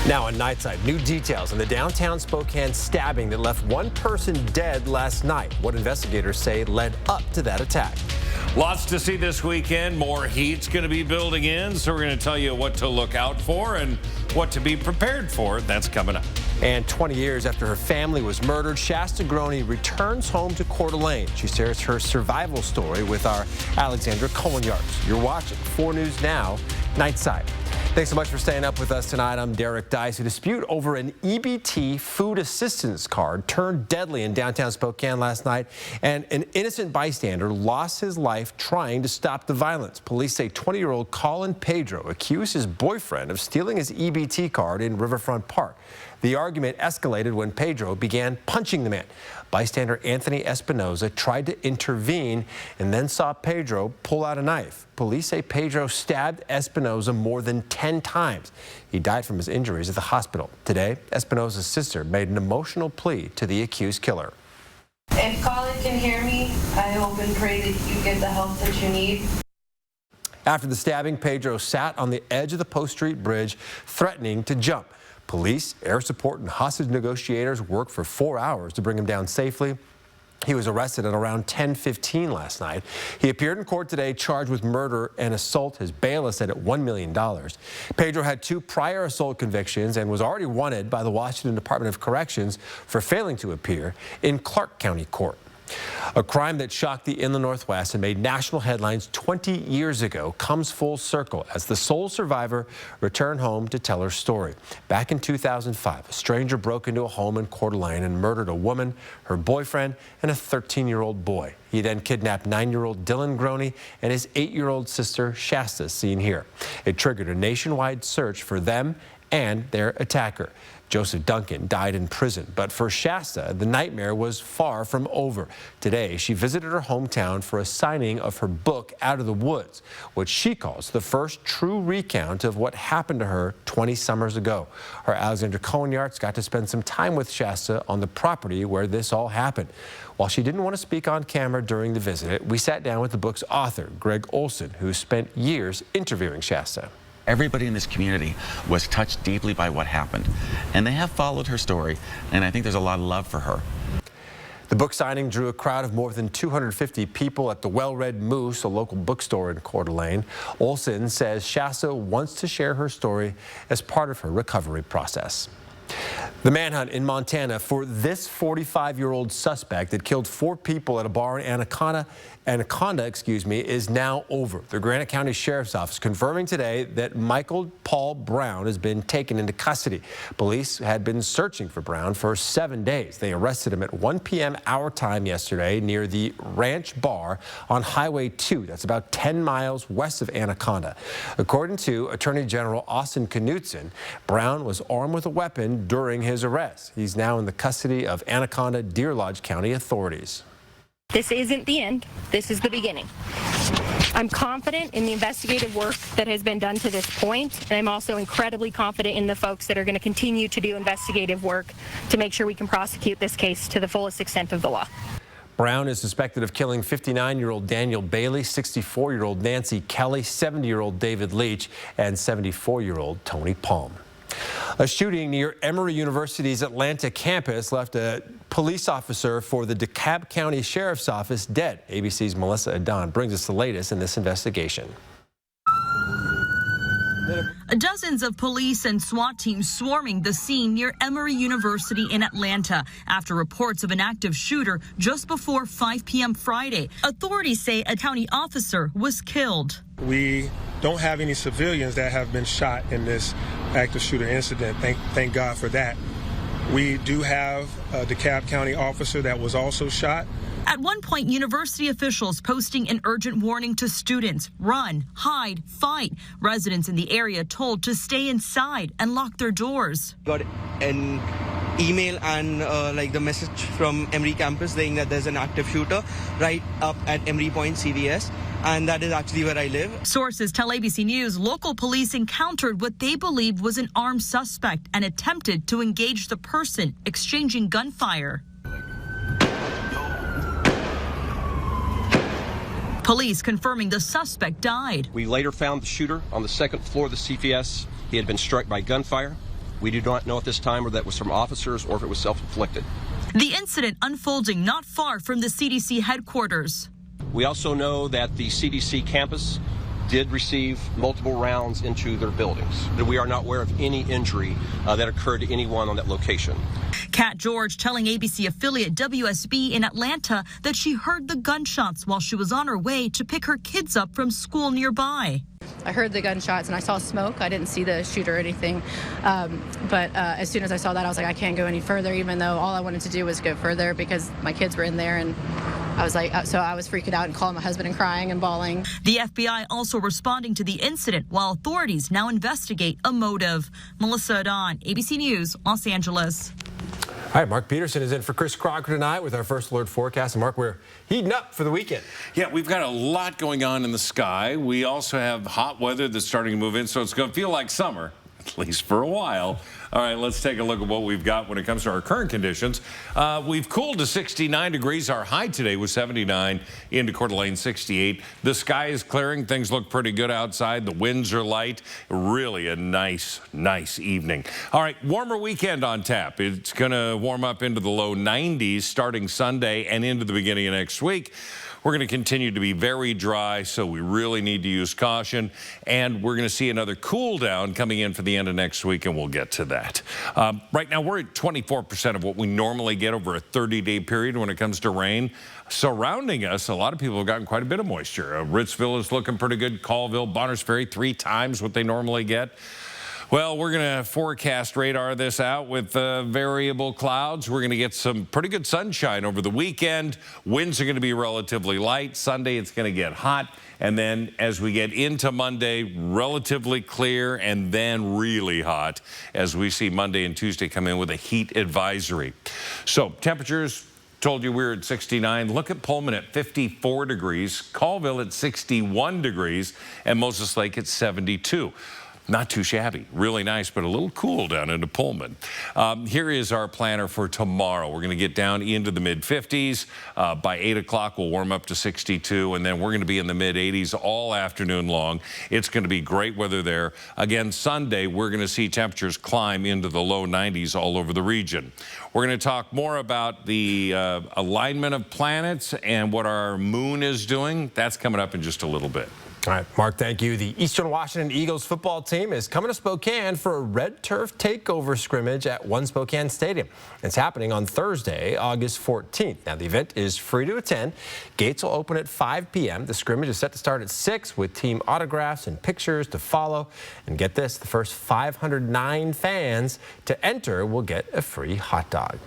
Now on Nightside, new details on the downtown Spokane stabbing that left one person dead last night. What investigators say led up to that attack. Lots to see this weekend. More heat's going to be building in, so we're going to tell you what to look out for and what to be prepared for. That's coming up. And 20 years after her family was murdered, Shasta Groney returns home to Coeur d'Alene. She shares her survival story with our Alexandra Cohen-Yards. You're watching 4 News Now, Nightside. Thanks so much for staying up with us tonight. I'm Derek Dice. A dispute over an EBT food assistance card turned deadly in downtown Spokane last night, and an innocent bystander lost his life trying to stop the violence. Police say 20-year-old Colin Pedro accused his boyfriend of stealing his EBT card in Riverfront Park. The argument escalated when Pedro began punching the man. Bystander Anthony Espinoza tried to intervene and then saw Pedro pull out a knife. Police say Pedro stabbed Espinoza more than 10 times. He died from his injuries at the hospital. Today, Espinoza's sister made an emotional plea to the accused killer. If Colin can hear me, I hope and pray that you get the help that you need. After the stabbing, Pedro sat on the edge of the Post Street Bridge, threatening to jump. Police, air support, and hostage negotiators worked for 4 hours to bring him down safely. He was arrested at around 10:15 last night. He appeared in court today charged with murder and assault. His bail is set at $1 million. Pedro had 2 prior assault convictions and was already wanted by the Washington Department of Corrections for failing to appear in Clark County Court. A crime that shocked the Inland Northwest and made national headlines 20 years ago comes full circle as the sole survivor returned home to tell her story. Back in 2005, a stranger broke into a home in Coeur d'Alene and murdered a woman, her boyfriend, and a 13-year-old boy. He then kidnapped 9-year-old Dylan Groney and his 8-year-old sister, Shasta, seen here. It triggered a nationwide search for them and their attacker. Joseph Duncan died in prison, but for Shasta, the nightmare was far from over. Today, she visited her hometown for a signing of her book, Out of the Woods, which she calls the first true recount of what happened to her 20 summers ago. Our Alexandra Cohen-Yards got to spend some time with Shasta on the property where this all happened. While she didn't want to speak on camera during the visit, we sat down with the book's author, Greg Olson, who spent years interviewing Shasta. Everybody in this community was touched deeply by what happened, and they have followed her story, and I think there's a lot of love for her. The book signing drew a crowd of more than 250 people at the Well-Read Moose, a local bookstore in Coeur d'Alene. Olson says Shasta wants to share her story as part of her recovery process. The manhunt in Montana for this 45-year-old suspect that killed 4 people at a bar in Anaconda, is now over. The Granite County Sheriff's Office confirming today that Michael Paul Brown has been taken into custody. Police had been searching for Brown for 7 days. They arrested him at 1 p.m. our time yesterday near the Ranch Bar on Highway 2. That's about 10 miles west of Anaconda. According to Attorney General Austin Knudsen, Brown was armed with a weapon during his arrest. He's now in the custody of Anaconda Deer Lodge County authorities. This isn't the end. This is the beginning. I'm confident in the investigative work that has been done to this point, and I'm also incredibly confident in the folks that are going to continue to do investigative work to make sure we can prosecute this case to the fullest extent of the law. Brown is suspected of killing 59-year-old Daniel Bailey, 64-year-old Nancy Kelly, 70-year-old David Leach, and 74-year-old Tony Palm. A shooting near Emory University's Atlanta campus left a police officer for the DeKalb County Sheriff's Office dead. ABC's Melissa Adon brings us the latest in this investigation. Dozens of police and SWAT teams swarming the scene near Emory University in Atlanta after reports of an active shooter just before 5 p.m. Friday. Authorities say a county officer was killed. We don't have any civilians that have been shot in this active shooter incident. Thank God for that. We do have a DeKalb County officer that was also shot. At one point, university officials posting an urgent warning to students: run, hide, fight. Residents in the area told to stay inside and lock their doors. Got an email and the message from Emory campus saying that there's an active shooter right up at Emory Point CVS, and that is actually where I live. Sources tell ABC News local police encountered what they believed was an armed suspect and attempted to engage the person, exchanging gunfire. Police confirming the suspect died. We later found the shooter on the second floor of the CVS. He had been struck by gunfire. We do not know at this time whether that was from officers or if it was self-inflicted. The incident unfolding not far from the CDC headquarters. We also know that the CDC campus did receive multiple rounds into their buildings. We are not aware of any injury that occurred to anyone on that location. Kat George telling ABC affiliate WSB in Atlanta that she heard the gunshots while she was on her way to pick her kids up from school nearby. I heard the gunshots and I saw smoke. I didn't see the shooter or anything. But as soon as I saw that, I was like, I can't go any further, even though all I wanted to do was go further because my kids were in there. And I was like, so I was freaking out and calling my husband and crying and bawling. The FBI also responding to the incident while authorities now investigate a motive. Melissa Adon, ABC News, Los Angeles. All right, Mark Peterson is in for Chris Crocker tonight with our first alert forecast. And Mark, we're heating up for the weekend. Yeah, we've got a lot going on in the sky. We also have hot weather that's starting to move in, so it's going to feel like summer, at least for a while. All right, let's take a look at what we've got when it comes to our current conditions. We've cooled to 69 degrees. Our high today was 79, into Coeur d'Alene 68. The sky is clearing. Things look pretty good outside. The winds are light. Really a nice evening. All right, warmer weekend on tap. It's going to warm up into the low 90s starting Sunday and into the beginning of next week. We're going to continue to be very dry, so we really need to use caution. And we're going to see another cool down coming in for the end of next week, and we'll get to that. Right now, we're at 24% of what we normally get over a 30-day period when it comes to rain. Surrounding us, a lot of people have gotten quite a bit of moisture. Ritzville is looking pretty good. Colville, Bonners Ferry, 3 times what they normally get. Well, we're going to forecast radar this out with variable clouds. We're going to get some pretty good sunshine over the weekend. Winds are going to be relatively light. Sunday, it's going to get hot. And then as we get into Monday, relatively clear and then really hot as we see Monday and Tuesday come in with a heat advisory. So temperatures, told you we were at 69. Look at Pullman at 54 degrees, Colville at 61 degrees, and Moses Lake at 72. Not too shabby. Really nice, but a little cool down into Pullman. Here is our planner for tomorrow. We're going to get down into the mid-50s. By 8 o'clock, we'll warm up to 62, and then we're going to be in the mid-80s all afternoon long. It's going to be great weather there. Again, Sunday, we're going to see temperatures climb into the low 90s all over the region. We're going to talk more about the alignment of planets and what our moon is doing. That's coming up in just a little bit. All right, Mark, thank you. The Eastern Washington Eagles football team is coming to Spokane for a red turf takeover scrimmage at One Spokane Stadium. It's happening on Thursday, August 14th. Now, the event is free to attend. Gates will open at 5 p.m. The scrimmage is set to start at 6 with team autographs and pictures to follow. And get this, the first 509 fans to enter will get a free hot dog. All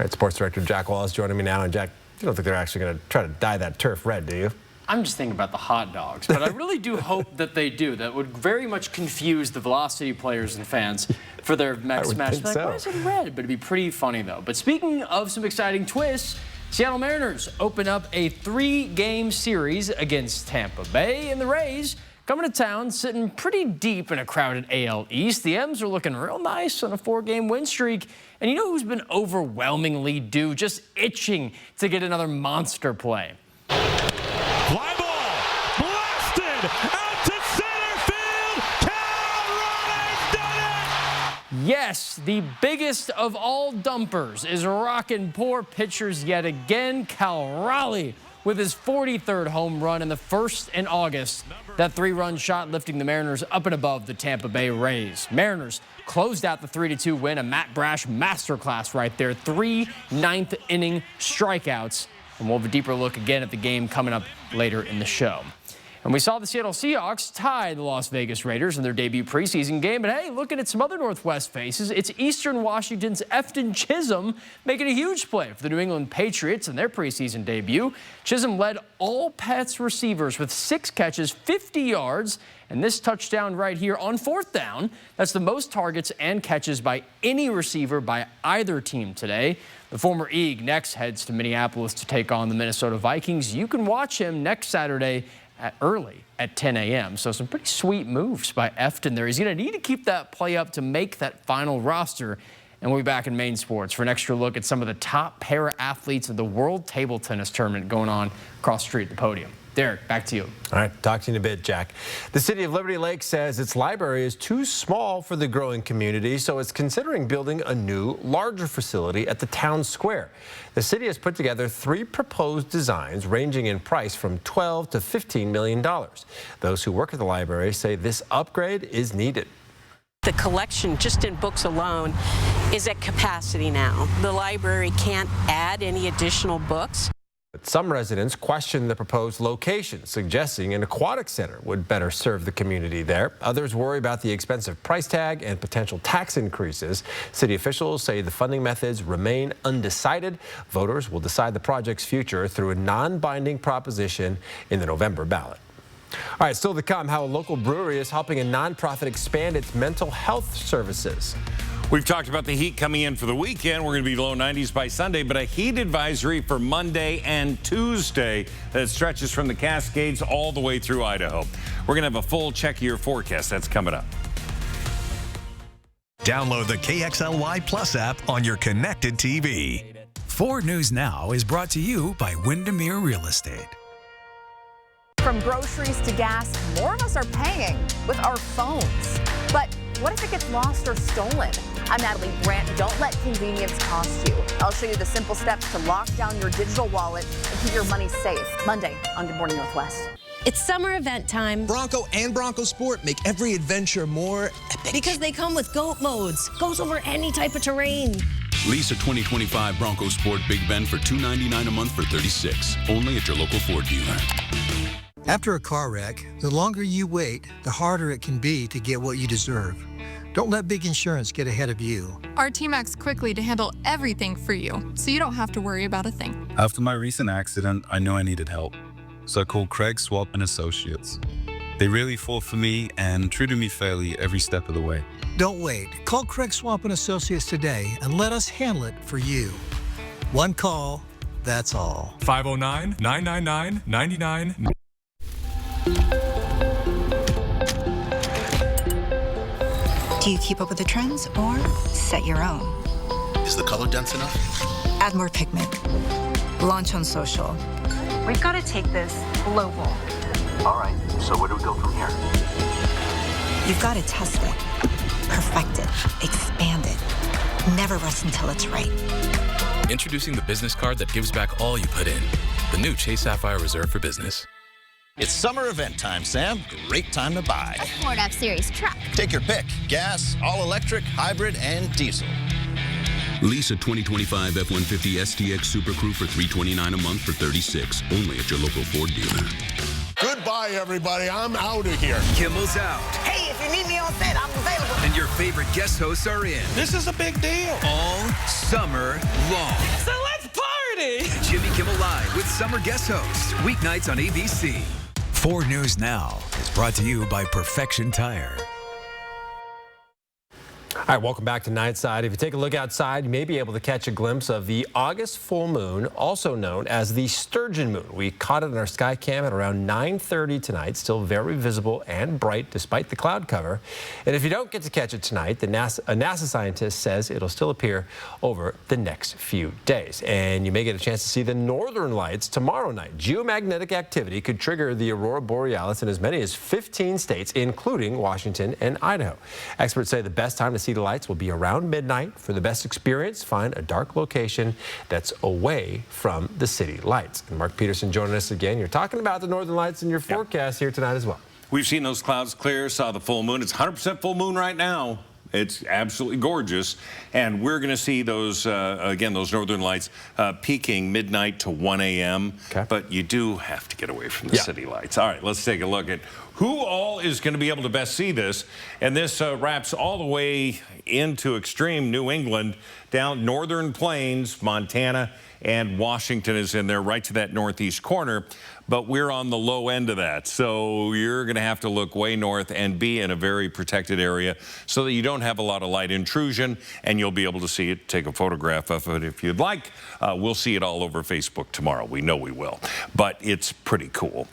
right, Sports Director Jack Wallace joining me now. And Jack, you don't think they're actually going to try to dye that turf red, do you? I'm just thinking about the hot dogs, but I really do hope that they do. That would very much confuse the Velocity players and fans for their next match. Like, why is it red? But it'd be pretty funny, though. But speaking of some exciting twists, Seattle Mariners open up a 3-game series against Tampa Bay, and the Rays coming to town, sitting pretty deep in a crowded AL East. The M's are looking real nice on a 4-game win streak. And you know who's been overwhelmingly due, just itching to get another monster play? Fly ball, blasted out to center field. Cal Raleigh's done it! Yes, the biggest of all dumpers is rocking poor pitchers yet again. Cal Raleigh with his 43rd home run in the first in August. That 3-run shot lifting the Mariners up and above the Tampa Bay Rays. Mariners closed out the 3-2 win, a Matt Brash masterclass right there. 3 ninth-inning strikeouts. And we'll have a deeper look again at the game coming up later in the show. And we saw the Seattle Seahawks tie the Las Vegas Raiders in their debut preseason game. But hey, looking at some other Northwest faces, it's Eastern Washington's Efton Chisholm making a huge play for the New England Patriots in their preseason debut. Chisholm led all Pats receivers with 6 catches, 50 yards. And this touchdown right here on 4th down, that's the most targets and catches by any receiver by either team today. The former Eag next heads to Minneapolis to take on the Minnesota Vikings. You can watch him next Saturday early at 10 a.m. So some pretty sweet moves by Efton there. He's going to need to keep that play up to make that final roster. And we'll be back in Main Sports for an extra look at some of the top para-athletes of the World Table Tennis Tournament going on across the street at the podium. Derek, back to you. All right, talk to you in a bit, Jack. The city of Liberty Lake says its library is too small for the growing community, so it's considering building a new, larger facility at the town square. The city has put together 3 proposed designs ranging in price from $12 to $15 million. Those who work at the library say this upgrade is needed. The collection, just in books alone, is at capacity now. The library can't add any additional books. But some residents question the proposed location, suggesting an aquatic center would better serve the community there. Others worry about the expensive price tag and potential tax increases. City officials say the funding methods remain undecided. Voters will decide the project's future through a non-binding proposition in the November ballot. All right, still to come, how a local brewery is helping a nonprofit expand its mental health services. We've talked about the heat coming in for the weekend. We're going to be low 90s by Sunday, but a heat advisory for Monday and Tuesday that stretches from the Cascades all the way through Idaho. We're going to have a full check of your forecast. That's coming up. Download the KXLY Plus app on your connected TV. 4 News Now is brought to you by Windermere Real Estate. From groceries to gas, more of us are paying with our phones. But what if it gets lost or stolen? I'm Natalie Brandt. Don't let convenience cost you. I'll show you the simple steps to lock down your digital wallet and keep your money safe. Monday on Good Morning Northwest. It's summer event time. Bronco and Bronco Sport make every adventure more epic. Because they come with GOAT modes. Goes over any type of terrain. Lease a 2025 Bronco Sport Big Bend for $299 a month for $36. Only at your local Ford dealer. After a car wreck, the longer you wait, the harder it can be to get what you deserve. Don't let big insurance get ahead of you. Our team acts quickly to handle everything for you, so you don't have to worry about a thing. After my recent accident, I knew I needed help, so I called Craig Swap & Associates. They really fought for me and treated me fairly every step of the way. Don't wait. Call Craig Swap & Associates today and let us handle it for you. One call, that's all. 509-999-99. Do you keep up with the trends or set your own? Is the color dense enough? Add more pigment. Launch on social. We've got to take this global. All right, so where do we go from here? You've got to test it, perfect it, expand it. Never rest until it's right. Introducing the business card that gives back all you put in. The new Chase Sapphire Reserve for Business. It's summer event time, Sam. Great time to buy. A Ford F-Series truck. Take your pick. Gas, all-electric, hybrid, and diesel. Lease a 2025 F-150 STX Super Crew for $329 a month for $36. Only at your local Ford dealer. Goodbye, everybody. I'm out of here. Kimmel's out. Hey, if you need me on set, I'm available. And your favorite guest hosts are in. This is a big deal. All summer long. So let's party. Jimmy Kimmel Live with summer guest hosts. Weeknights on ABC. 4 News Now is brought to you by Perfection Tire. All right, welcome back to Nightside. If you take a look outside, you may be able to catch a glimpse of the August full moon, also known as the sturgeon moon. We caught it in our sky cam at around 9:30 tonight, still very visible and bright despite the cloud cover. And if you don't get to catch it tonight, a NASA scientist says it'll still appear over the next few days. And you may get a chance to see the northern lights tomorrow night. Geomagnetic activity could trigger the aurora borealis in as many as 15 states, including Washington and Idaho. Experts say the best time to see the lights will be around midnight. For the best experience, find a dark location that's away from the city lights. And Mark Peterson joining us again. You're talking about the northern lights in your forecast here tonight as well. We've seen those clouds clear, saw the full moon. It's 100% full moon right now. It's absolutely gorgeous. And we're going to see those, again, those northern lights peaking midnight to 1 a.m. Okay. But you do have to get away from the city lights. All right, let's take a look at who all is going to be able to best see this. And this wraps all the way into extreme New England, down northern plains, Montana, and Washington is in there right to that northeast corner. But we're on the low end of that. So you're going to have to look way north and be in a very protected area so that you don't have a lot of light intrusion, and you'll be able to see it, take a photograph of it if you'd like. We'll see it all over Facebook tomorrow. We know we will. But it's pretty cool.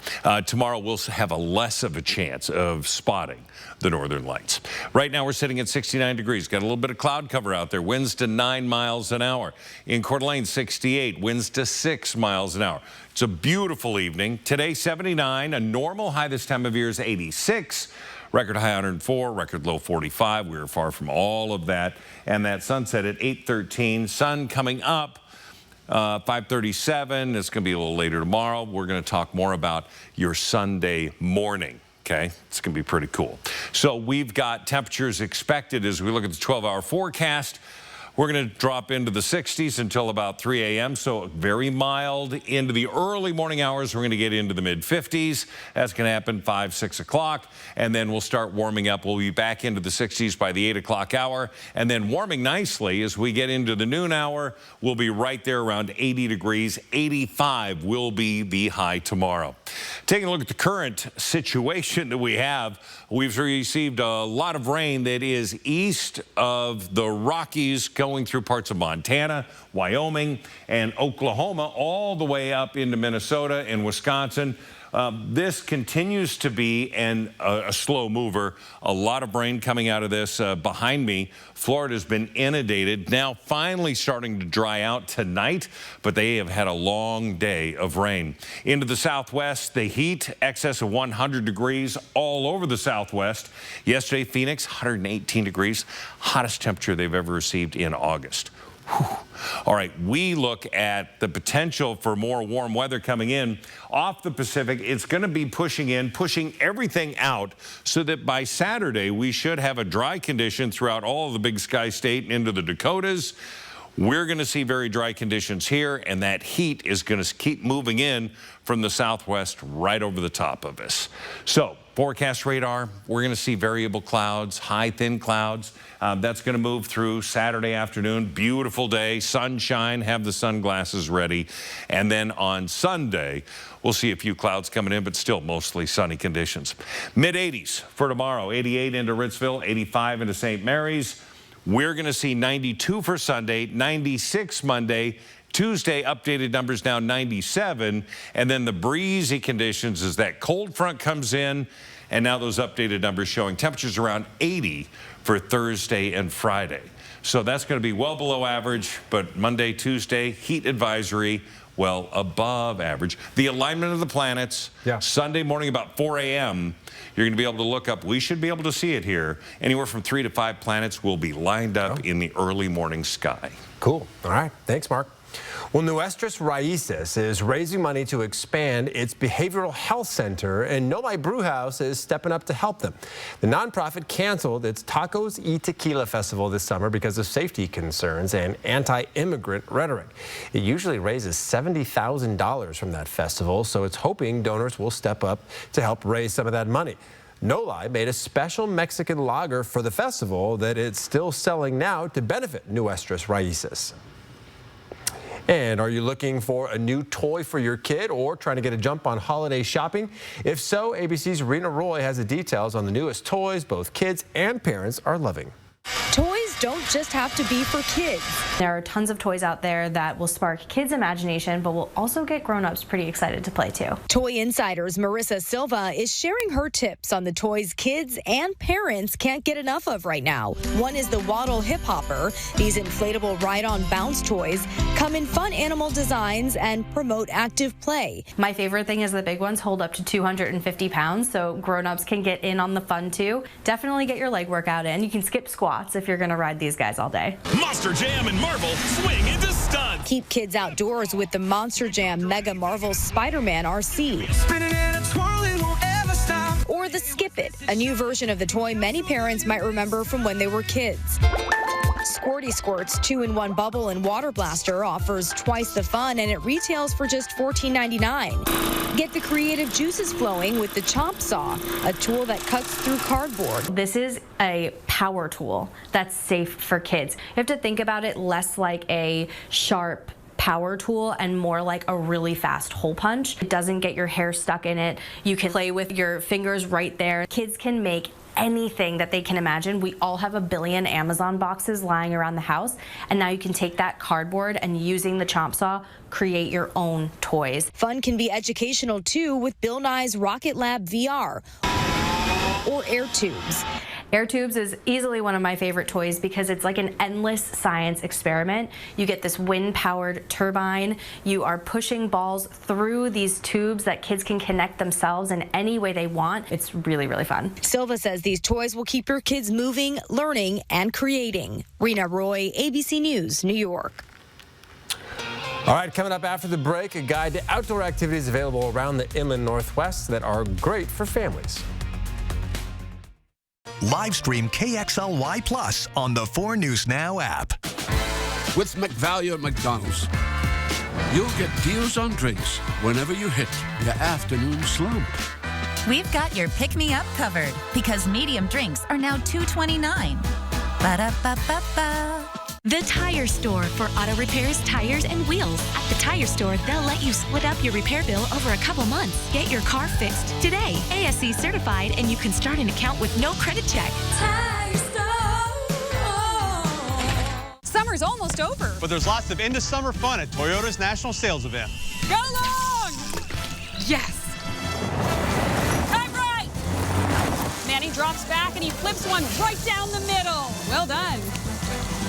Tomorrow we'll have a less of a chance of spotting the northern lights. Right now we're sitting at 69 degrees. Got a little bit of cloud cover out there. Winds to 9. 59 miles an hour. In Coeur d'Alene, 68, winds to 6 miles an hour. It's a beautiful evening. Today, 79. A normal high this time of year is 86. Record high 104, record low 45. We were far from all of that. And that sunset at 8:13. Sun coming up 5:37. It's going to be a little later tomorrow. We're going to talk more about your Sunday morning. Okay, it's going to be pretty cool. So we've got temperatures expected as we look at the 12-hour forecast. We're going to drop into the 60s until about 3 a.m., so very mild. Into the early morning hours, we're going to get into the mid-50s. That's going to happen 5, 6 o'clock, and then we'll start warming up. We'll be back into the 60s by the 8 o'clock hour, and then warming nicely as we get into the noon hour. We'll be right there around 80 degrees. 85 will be the high tomorrow. Taking a look at the current situation that we have, we've received a lot of rain that is east of the Rockies, going through parts of Montana, Wyoming, and Oklahoma, all the way up into Minnesota and Wisconsin. This continues to be a slow mover. A lot of rain coming out of this. Behind me, Florida's been inundated, now finally starting to dry out tonight, but they have had a long day of rain. Into the southwest, the heat, excess of 100 degrees all over the southwest. Yesterday, Phoenix, 118 degrees, hottest temperature they've ever received in August. Whew. All right, we look at the potential for more warm weather coming in off the Pacific. It's going to be pushing everything out so that by Saturday we should have a dry condition throughout all of the Big Sky State and into the Dakotas. We're going to see very dry conditions here, and that heat is going to keep moving in from the southwest right over the top of us. So, forecast radar, we're going to see variable clouds, high, thin clouds. That's going to move through Saturday afternoon. Beautiful day, sunshine, have the sunglasses ready. And then on Sunday, we'll see a few clouds coming in, but still mostly sunny conditions. Mid-80s for tomorrow, 88 into Ritzville, 85 into St. Mary's. We're going to see 92 for Sunday, 96 Monday. Tuesday, updated numbers now 97. And then the breezy conditions as that cold front comes in. And now those updated numbers showing temperatures around 80 for Thursday and Friday. So that's going to be well below average. But Monday, Tuesday, heat advisory, well above average. The alignment of the planets, Sunday morning about 4 a.m., you're going to be able to look up. We should be able to see it here. Anywhere from 3 to 5 planets will be lined up in the early morning sky. Cool. All right. Thanks, Mark. Well, Nuestras Raíces is raising money to expand its behavioral health center, and No My Brewhouse is stepping up to help them. The nonprofit canceled its Tacos y Tequila Festival this summer because of safety concerns and anti-immigrant rhetoric. It usually raises $70,000 from that festival, so it's hoping donors will step up to help raise some of that money. No Lie made a special Mexican lager for the festival that it's still selling now to benefit Nuestras Raíces. And are you looking for a new toy for your kid or trying to get a jump on holiday shopping? If so, ABC's Rena Roy has the details on the newest toys both kids and parents are loving. Toys don't just have to be for kids. There are tons of toys out there that will spark kids' imagination, but will also get grown-ups pretty excited to play too. Toy Insider's Marissa Silva is sharing her tips on the toys kids and parents can't get enough of right now. One is the Waddle Hip Hopper. These inflatable ride-on bounce toys come in fun animal designs and promote active play. My favorite thing is the big ones hold up to 250 pounds, so grown-ups can get in on the fun too. Definitely get your leg workout in. You can skip squats if you're going to ride these guys all day. Monster Jam and Marvel swing into stunts. Keep kids outdoors with the Monster Jam Mega Marvel Spider-Man RC. Spinning and twirling won't ever stop. Or the Skip It, a new version of the toy many parents might remember from when they were kids. Squirty Squirt's 2-in-1 bubble and water blaster offers twice the fun, and it retails for just $14.99. Get the creative juices flowing with the Chomp Saw, a tool that cuts through cardboard. This is a power tool that's safe for kids. You have to think about it less like a sharp power tool and more like a really fast hole punch. It doesn't get your hair stuck in it. You can play with your fingers right there. Kids can make anything that they can imagine. We all have a billion Amazon boxes lying around the house, and now you can take that cardboard and using the Chomp Saw, create your own toys. Fun can be educational too with Bill Nye's Rocket Lab VR or air tubes. Air tubes is easily one of my favorite toys because it's like an endless science experiment. You get this wind-powered turbine. You are pushing balls through these tubes that kids can connect themselves in any way they want. It's really, really fun. Silva says these toys will keep your kids moving, learning, and creating. Rena Roy, ABC News, New York. All right, coming up after the break, a guide to outdoor activities available around the inland Northwest that are great for families. Live stream KXLY Plus on the 4 News Now app. With McValue at McDonald's, you'll get deals on drinks whenever you hit your afternoon slump. We've got your pick-me-up covered because medium drinks are now $2.29. Ba-da-ba-ba-ba. The Tire Store for auto repairs, tires, and wheels. At the Tire Store, they'll let you split up your repair bill over a couple months. Get your car fixed today. ASC certified, and you can start an account with no credit check. Tire Store. Summer's almost over. But there's lots of end-of-summer fun at Toyota's National Sales Event. Go long! Yes! Time right! Manny drops back, and he flips one right down the middle. Well done.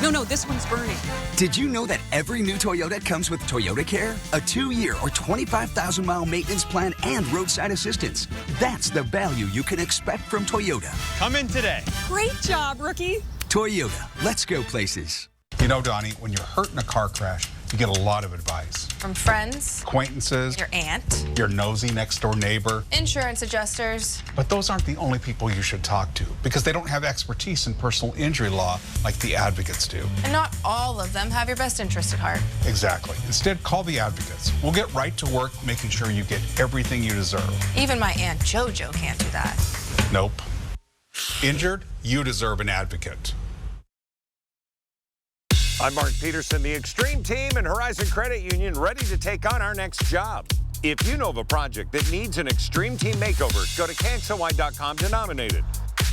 No, this one's burning. Did you know that every new Toyota comes with Toyota Care? A 2-year or 25,000-mile maintenance plan and roadside assistance. That's the value you can expect from Toyota. Come in today. Great job, rookie. Toyota, let's go places. You know, Donnie, when you're hurt in a car crash, you get a lot of advice. From friends, Acquaintances, your aunt, your nosy next-door neighbor. insurance adjusters. But those aren't the only people you should talk to because they don't have expertise in personal injury law like the advocates do. And not all of them have your best interest at heart. Exactly. Instead, call the advocates. We'll get right to work making sure you get everything you deserve. Even my Aunt JoJo can't do that. Nope. Injured? You deserve an advocate. I'm Mark Peterson, the Extreme Team and Horizon Credit Union, ready to take on our next job. If you know of a project that needs an Extreme Team makeover, go to KXLY.com to nominate it.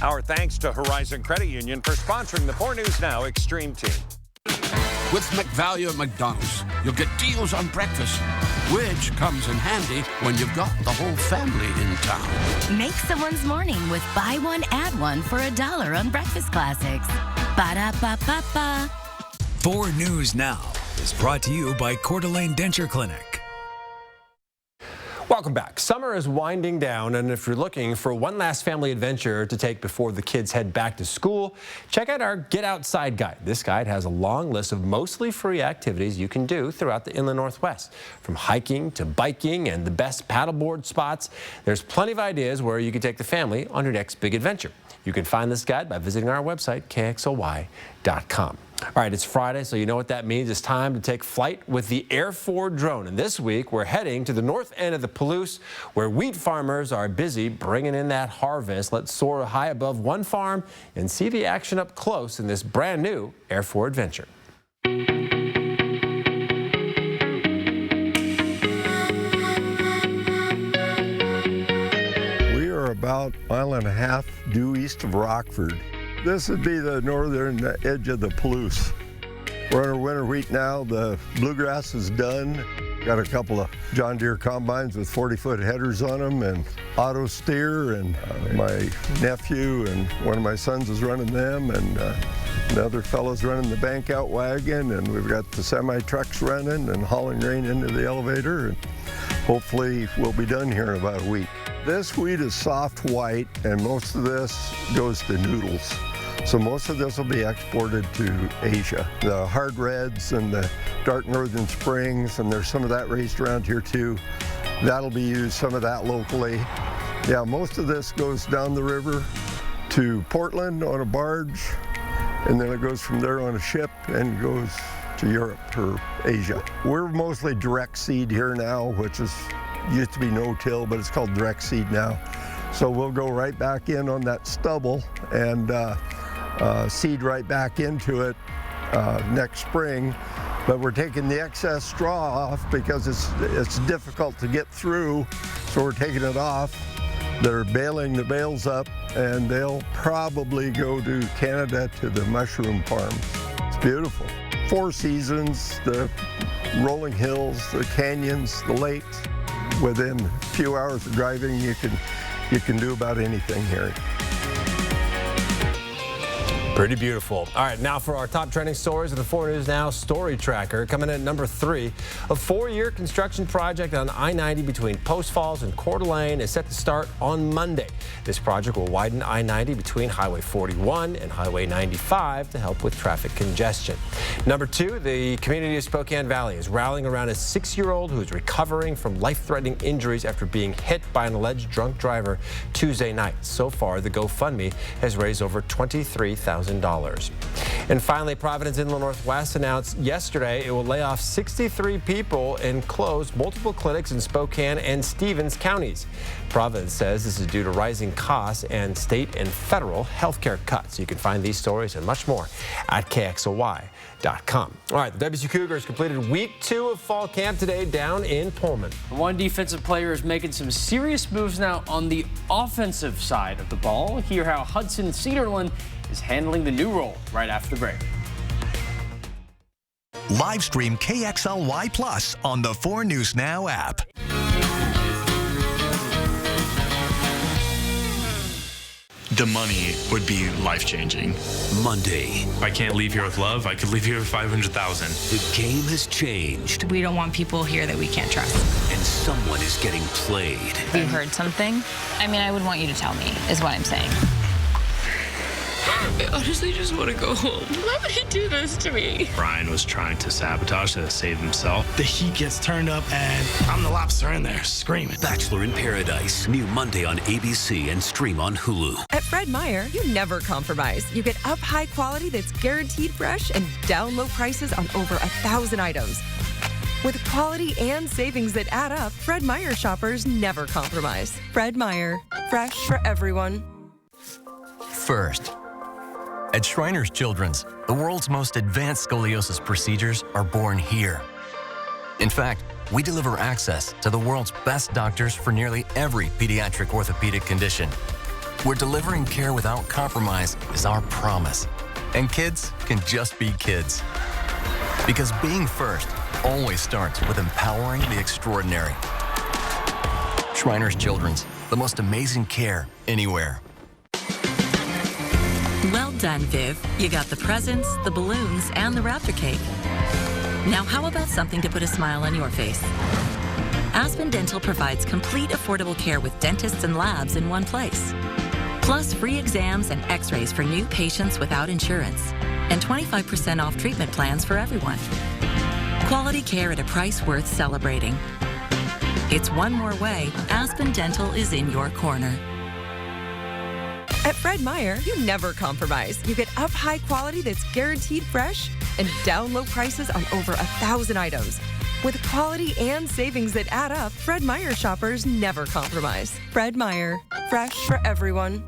Our thanks to Horizon Credit Union for sponsoring the 4 News Now Extreme Team. With McValue at McDonald's, you'll get deals on breakfast, which comes in handy when you've got the whole family in town. Make someone's morning with buy one, add one for $1 on breakfast classics. Ba-da-ba-ba-ba. 4 News Now is brought to you by Coeur d'Alene Denture Clinic. Welcome back. Summer is winding down, and if you're looking for one last family adventure to take before the kids head back to school, check out our Get Outside guide. This guide has a long list of mostly free activities you can do throughout the inland Northwest. From hiking to biking and the best paddleboard spots, there's plenty of ideas where you can take the family on your next big adventure. You can find this guide by visiting our website, KXLY.com. All right, it's Friday, so you know what that means. It's time to take flight with the Air 4 drone. And this week, we're heading to the north end of the Palouse, where wheat farmers are busy bringing in that harvest. Let's soar high above one farm and see the action up close in this brand new Air 4 adventure. We are about a mile and a half due east of Rockford. This would be the northern edge of the Palouse. We're on our winter wheat now. The bluegrass is done. Got a couple of John Deere combines with 40-foot headers on them and auto steer, and my nephew and one of my sons is running them, and the other fellow's running the bank out wagon, and we've got the semi-trucks running and hauling grain into the elevator, and hopefully we'll be done here in about a week. This wheat is soft white, and most of this goes to noodles. So most of this will be exported to Asia. The hard reds and the dark northern springs, and there's some of that raised around here too. That'll be used, some of that locally. Yeah, most of this goes down the river to Portland on a barge, and then it goes from there on a ship and goes to Europe or Asia. We're mostly direct seed here now, which is used to be no-till, but it's called direct seed now. So we'll go right back in on that stubble and seed right back into it next spring. But we're taking the excess straw off because it's difficult to get through, so we're taking it off. They're baling the bales up, and they'll probably go to Canada to the mushroom farms. It's beautiful. 4 seasons, the rolling hills, the canyons, the lakes. Within a few hours of driving, you can do about anything here. Pretty beautiful. All right, now for our top trending stories of the 4 News Now Story Tracker. Coming in at number 3, a 4-year construction project on I-90 between Post Falls and Coeur d'Alene is set to start on Monday. This project will widen I-90 between Highway 41 and Highway 95 to help with traffic congestion. Number 2, the community of Spokane Valley is rallying around a 6-year-old who is recovering from life-threatening injuries after being hit by an alleged drunk driver Tuesday night. So far, the GoFundMe has raised over $23,000. And finally, Providence Inland Northwest announced yesterday it will lay off 63 people and close multiple clinics in Spokane and Stevens counties. Providence says this is due to rising costs and state and federal health care cuts. You can find these stories and much more at KXLY.com. All right, the WSU Cougars completed week 2 of fall camp today down in Pullman. One defensive player is making some serious moves now on the offensive side of the ball. Hear how Hudson Cedarland is handling the new role right after the break. Live stream KXLY Plus on the 4 News Now app. The money would be life-changing. Monday. If I can't leave here with love, I could leave here with 500,000. The game has changed. We don't want people here that we can't trust. And someone is getting played. Have you heard something? I mean, I would want you to tell me, is what I'm saying. I honestly just want to go home. Why would he do this to me? Brian was trying to sabotage to save himself. The heat gets turned up, and I'm the lobster in there screaming. Bachelor in Paradise, new Monday on ABC and stream on Hulu. At Fred Meyer, you never compromise. You get up high quality that's guaranteed fresh and down low prices on over 1,000 items. With quality and savings that add up, Fred Meyer shoppers never compromise. Fred Meyer, fresh for everyone. First, at Shriners Children's, the world's most advanced scoliosis procedures are born here. In fact, we deliver access to the world's best doctors for nearly every pediatric orthopedic condition. We're delivering care without compromise is our promise. And kids can just be kids. Because being first always starts with empowering the extraordinary. Shriners Children's, the most amazing care anywhere. Well done, Viv. You got the presents, the balloons, and the Raptor cake. Now how about something to put a smile on your face? Aspen Dental provides complete affordable care with dentists and labs in one place. Plus free exams and x-rays for new patients without insurance. And 25% off treatment plans for everyone. Quality care at a price worth celebrating. It's one more way Aspen Dental is in your corner. At Fred Meyer, you never compromise. You get up high quality that's guaranteed fresh and down low prices on over 1,000 items. With quality and savings that add up, Fred Meyer shoppers never compromise. Fred Meyer, fresh for everyone.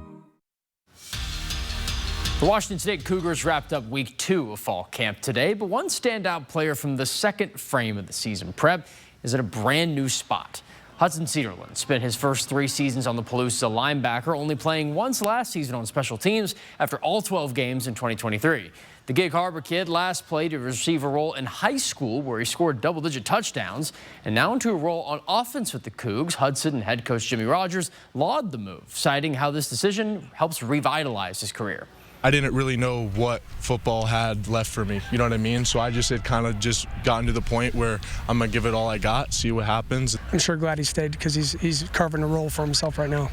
The Washington State Cougars wrapped up week 2 of fall camp today, but one standout player from the second frame of the season prep is at a brand new spot. Hudson Cedarland spent his first 3 seasons on the Palouse as a linebacker, only playing once last season on special teams after all 12 games in 2023. The Gig Harbor kid last played a receiver role in high school where he scored double-digit touchdowns, and now into a role on offense with the Cougs. Hudson and head coach Jimmy Rogers laud the move, citing how this decision helps revitalize his career. I didn't really know what football had left for me, you know what I mean? So I just had kind of just gotten to the point where I'm going to give it all I got, see what happens. I'm sure glad he stayed because he's carving a role for himself right now.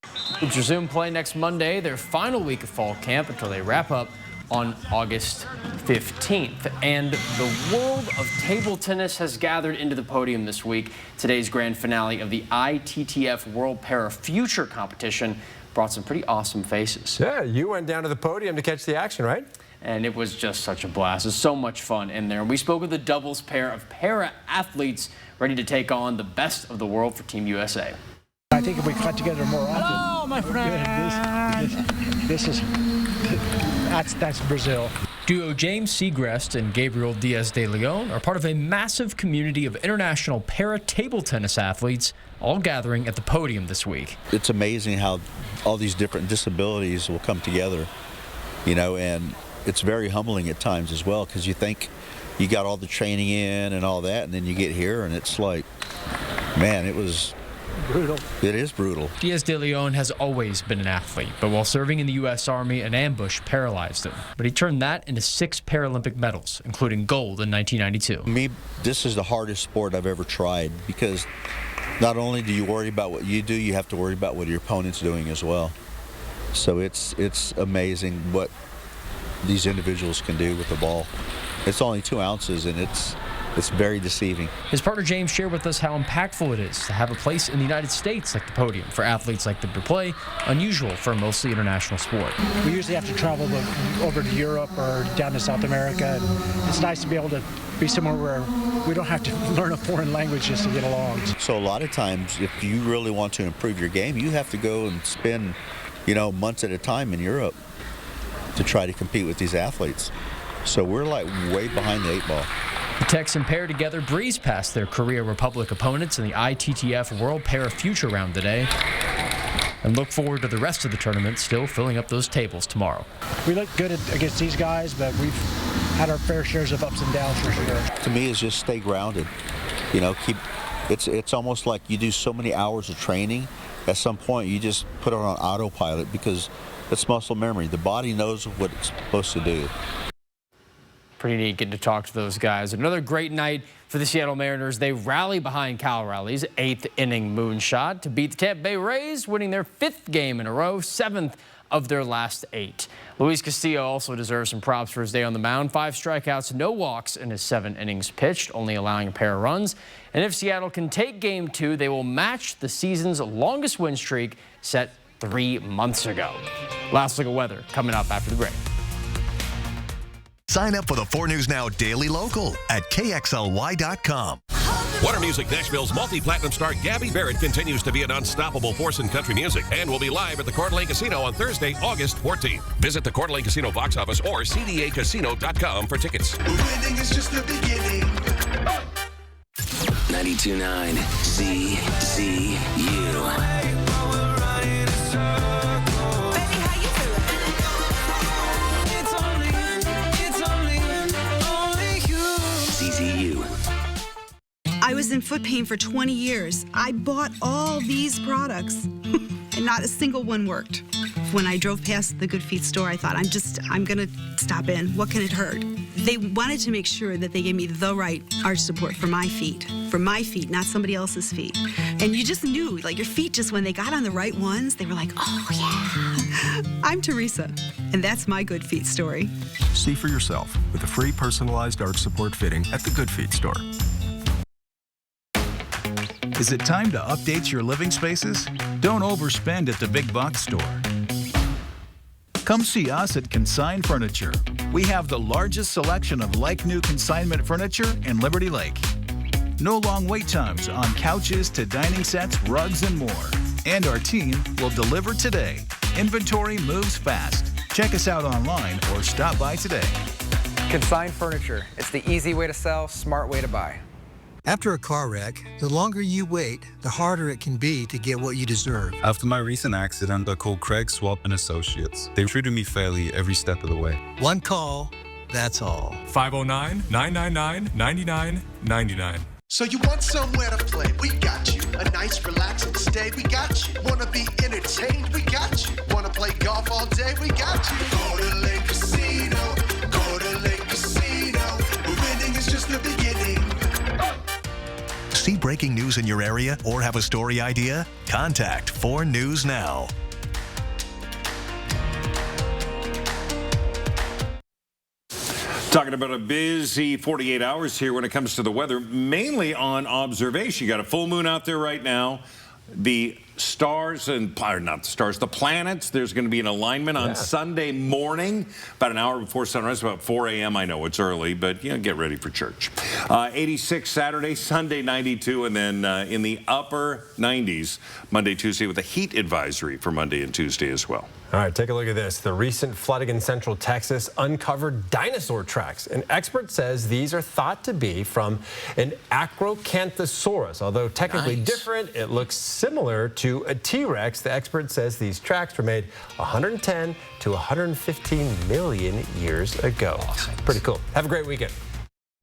Cougs resume play next Monday, their final week of fall camp, until they wrap up on August 15th. And the world of table tennis has gathered into the podium this week. Today's grand finale of the ITTF World Para Future competition brought some pretty awesome faces. Yeah, you went down to the podium to catch the action, right? And it was just such a blast. It's so much fun in there. We spoke with the doubles pair of para-athletes ready to take on the best of the world for Team USA. I think if we got together more often. Hello, my friend. That's Brazil. Duo James Segrest and Gabriel Diaz de Leon are part of a massive community of international para-table tennis athletes all gathering at the podium this week. It's amazing how all these different disabilities will come together, you know, and it's very humbling at times as well, because you think you got all the training in and all that, and then you get here and it's like, man, it was Brutal. It is brutal. Diaz de Leon has always been an athlete, but while serving in the U.S. Army, an ambush paralyzed him. But he turned that into 6 Paralympic medals, including gold in 1992. Me, this is the hardest sport I've ever tried because not only do you worry about what you do, you have to worry about what your opponent's doing as well. So it's amazing what these individuals can do with the ball. It's only 2 ounces, and it's very deceiving. His partner James shared with us how impactful it is to have a place in the United States like the podium for athletes like the Duplay, unusual for a mostly international sport. We usually have to travel over to Europe or down to South America. And it's nice to be able to be somewhere where we don't have to learn a foreign language just to get along. So a lot of times, if you really want to improve your game, you have to go and spend, months at a time in Europe to try to compete with these athletes. So we're like way behind the 8 ball. The Texan pair together breezed past their Korea Republic opponents in the ITTF World Para Future Round today and look forward to the rest of the tournament still filling up those tables tomorrow. We look good against these guys, but we've had our fair shares of ups and downs for sure. To me, it's just stay grounded. It's almost like you do so many hours of training, at some point you just put it on autopilot because it's muscle memory. The body knows what it's supposed to do. Pretty neat getting to talk to those guys. Another great night for the Seattle Mariners. They rally behind Cal Raleigh's 8th inning moonshot to beat the Tampa Bay Rays, winning their 5th game in a row, 7th of their last 8. Luis Castillo also deserves some props for his day on the mound. 5 strikeouts, no walks in his 7 innings pitched, only allowing a pair of runs. And if Seattle can take Game 2, they will match the season's longest win streak set 3 months ago. Last look at weather coming up after the break. Sign up for the 4 News Now Daily Local at KXLY.com. Warner Music Nashville's multi-platinum star Gabby Barrett continues to be an unstoppable force in country music and will be live at the Coeur d'Alene Casino on Thursday, August 14th. Visit the Coeur d'Alene Casino box office or CDAcasino.com for tickets. Winning is just the beginning. 92.9 CCU. I was in foot pain for 20 years. I bought all these products, and not a single one worked. When I drove past the Good Feet store, I thought, I'm gonna stop in. What can it hurt? They wanted to make sure that they gave me the right arch support for my feet, not somebody else's feet. And you just knew, like your feet just, when they got on the right ones, they were like, oh yeah. I'm Teresa, and that's my Good Feet story. See for yourself with a free personalized arch support fitting at the Good Feet store. Is it time to update your living spaces? Don't overspend at the big box store. Come see us at Consign Furniture. We have the largest selection of like-new consignment furniture in Liberty Lake. No long wait times on couches to dining sets, rugs, and more. And our team will deliver today. Inventory moves fast. Check us out online or stop by today. Consign Furniture. It's the easy way to sell, smart way to buy. After a car wreck, the longer you wait, the harder it can be to get what you deserve. After my recent accident, I called Craig Swap and Associates. They treated me fairly every step of the way. One call, that's all. 509-999-9999. So you want somewhere to play? We got you. A nice relaxing stay? We got you. Wanna be entertained? We got you. Wanna play golf all day? We got you. Go to Lake Casino. Go to Lake Casino. Winning is just the beginning. See breaking news in your area or have a story idea? Contact 4 News Now. Talking about a busy 48 hours here when it comes to the weather, mainly on observation. You got a full moon out there right now. The stars and, not the stars, the planets, there's going to be an alignment on Sunday morning, about an hour before sunrise, about 4 a.m. I know it's early, but get ready for church. 86 Saturday, Sunday 92, and then in the upper 90s Monday, Tuesday with a heat advisory for Monday and Tuesday as well. All right, take a look at this. The recent flooding in central Texas uncovered dinosaur tracks. An expert says these are thought to be from an Acrocanthosaurus. Although technically different, it looks similar to a T-Rex. The expert says these tracks were made 110 to 115 million years ago. Awesome. Pretty cool. Have a great weekend.